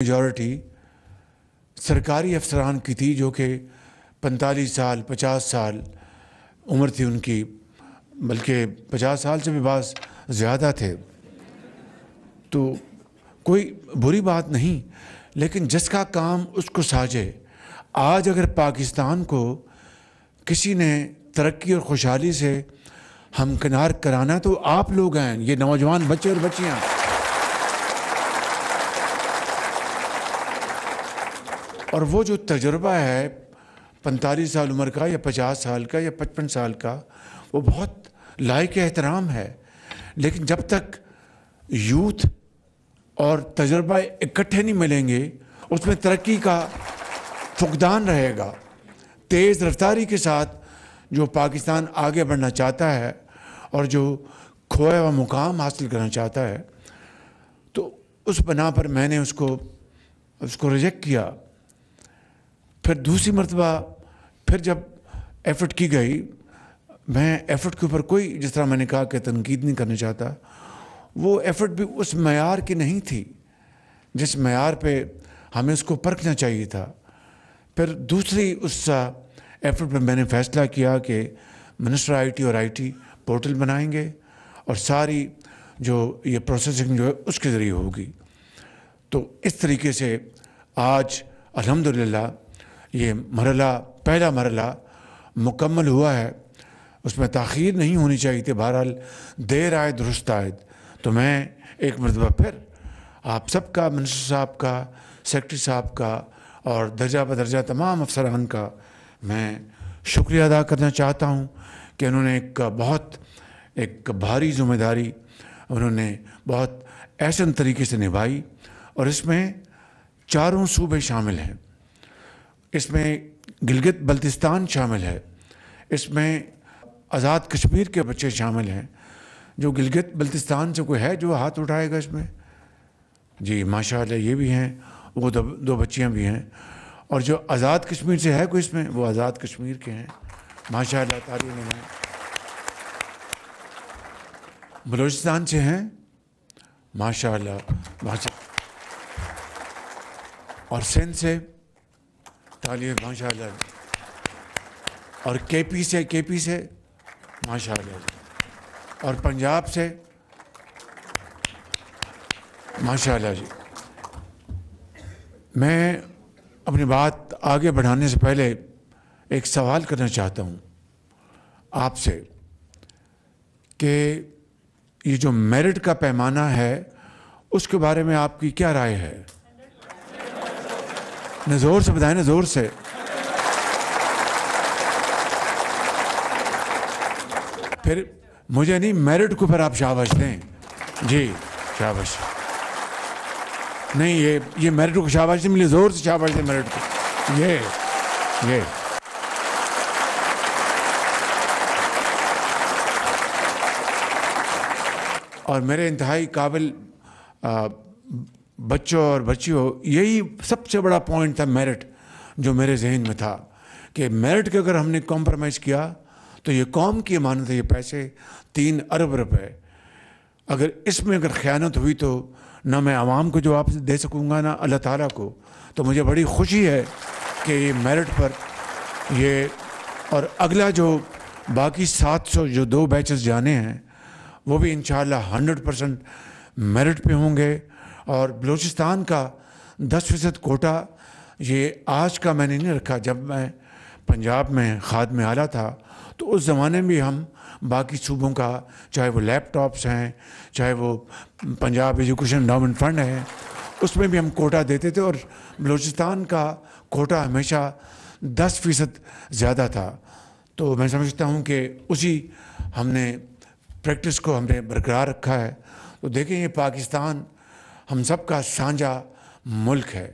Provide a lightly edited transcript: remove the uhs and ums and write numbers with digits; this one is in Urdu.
میجورٹی سرکاری افسران کی تھی جو کہ 45 سال 50 سال عمر تھی ان کی، بلکہ 50 سال سے بھی بعض زیادہ تھے. تو کوئی بری بات نہیں، لیکن جس کا کام اس کو ساجے. آج اگر پاکستان کو کسی نے ترقی اور خوشحالی سے ہمکنار کرانا تو آپ لوگ ہیں، یہ نوجوان بچے اور بچیاں. اور وہ جو تجربہ ہے 45 سال عمر کا یا 50 سال کا یا 55 سال کا، وہ بہت لائق احترام ہے. لیکن جب تک یوتھ اور تجربہ اکٹھے نہیں ملیں گے، اس میں ترقی کا فقدان رہے گا. تیز رفتاری کے ساتھ جو پاکستان آگے بڑھنا چاہتا ہے اور جو کھویا ہوا مقام حاصل کرنا چاہتا ہے، تو اس بنا پر میں نے اس کو ریجیکٹ کیا. پھر دوسری مرتبہ پھر جب ایفرٹ کی گئی، میں ایفرٹ کے اوپر کوئی، جس طرح میں نے کہا کہ تنقید نہیں کرنا چاہتا، وہ ایفرٹ بھی اس معیار کی نہیں تھی جس معیار پہ ہمیں اس کو پرکھنا چاہیے تھا. پھر دوسری اس ایفرٹ پہ میں نے فیصلہ کیا کہ منسٹر آئی ٹی اور آئی ٹی پورٹل بنائیں گے اور ساری جو یہ پروسیسنگ جو ہے اس کے ذریعے ہوگی. تو اس طریقے سے آج الحمدللہ یہ پہلا مرحلہ مکمل ہوا ہے. اس میں تاخیر نہیں ہونی چاہیے تھی. بہرحال دیر آئے درست آئے. تو میں ایک مرتبہ پھر آپ سب کا، منسٹر صاحب کا، سیکرٹری صاحب کا اور درجہ بدرجہ تمام افسران کا میں شکریہ ادا کرنا چاہتا ہوں کہ انہوں نے ایک بھاری ذمہ داری انہوں نے بہت احسن طریقے سے نبھائی. اور اس میں 4 صوبے شامل ہیں، اس میں گلگت بلتستان شامل ہے، اس میں آزاد کشمیر کے بچے شامل ہیں. جو گلگت بلتستان سے کوئی ہے جو ہاتھ اٹھائے گا اس میں؟ جی ماشاءاللہ یہ بھی ہیں، وہ 2 بچیاں بھی ہیں. اور جو آزاد کشمیر سے ہے کوئی اس میں، وہ آزاد کشمیر کے ہیں ماشاءاللہ. تعلیم ہیں. بلوچستان سے ہیں ماشاءاللہ اور سندھ سے تعلیم ماشاءاللہ. اور کے پی سے ماشاءاللہ. اور پنجاب سے ماشاءاللہ. جی میں اپنی بات آگے بڑھانے سے پہلے ایک سوال کرنا چاہتا ہوں آپ سے کہ یہ جو میرٹ کا پیمانہ ہے اس کے بارے میں آپ کی کیا رائے ہے؟ زور سے بتائیں نا، زور سے. پھر مجھے نہیں، میرٹ کو پھر آپ شاباش دیں. جی شاباش. نہیں یہ میرٹ کو شاباش نہیں ملی، زور سے شاباش دیں میرٹ کو. یہ اور میرے انتہائی قابل بچوں اور بچیوں، یہی سب سے بڑا پوائنٹ تھا میرٹ جو میرے ذہن میں تھا کہ میرٹ کے اگر ہم نے کمپرومائز کیا تو یہ قوم کی امانت ہے. یہ پیسے 3 ارب روپے، اگر اس میں خیانت ہوئی تو نہ میں عوام کو جواب دے سکوں گا نہ اللہ تعالیٰ کو. تو مجھے بڑی خوشی ہے کہ یہ میرٹ پر یہ، اور اگلا جو باقی 700 جو 2 بیچز جانے ہیں وہ بھی انشاءاللہ 100% میرٹ پہ ہوں گے. اور بلوچستان کا 10% کوٹا یہ آج کا میں نے نہیں رکھا. جب میں پنجاب میں خادم اعلیٰ تھا تو اس زمانے میں ہم باقی صوبوں کا، چاہے وہ لیپ ٹاپس ہیں، چاہے وہ پنجاب ایجوکیشن انڈاؤمنٹ فنڈ ہے، اس میں بھی ہم کوٹا دیتے تھے. اور بلوچستان کا کوٹا ہمیشہ 10% زیادہ تھا. تو میں سمجھتا ہوں کہ اسی ہم نے پریکٹس کو ہم نے برقرار رکھا ہے. تو دیکھیں یہ پاکستان ہم سب کا سانجھا ملک ہے.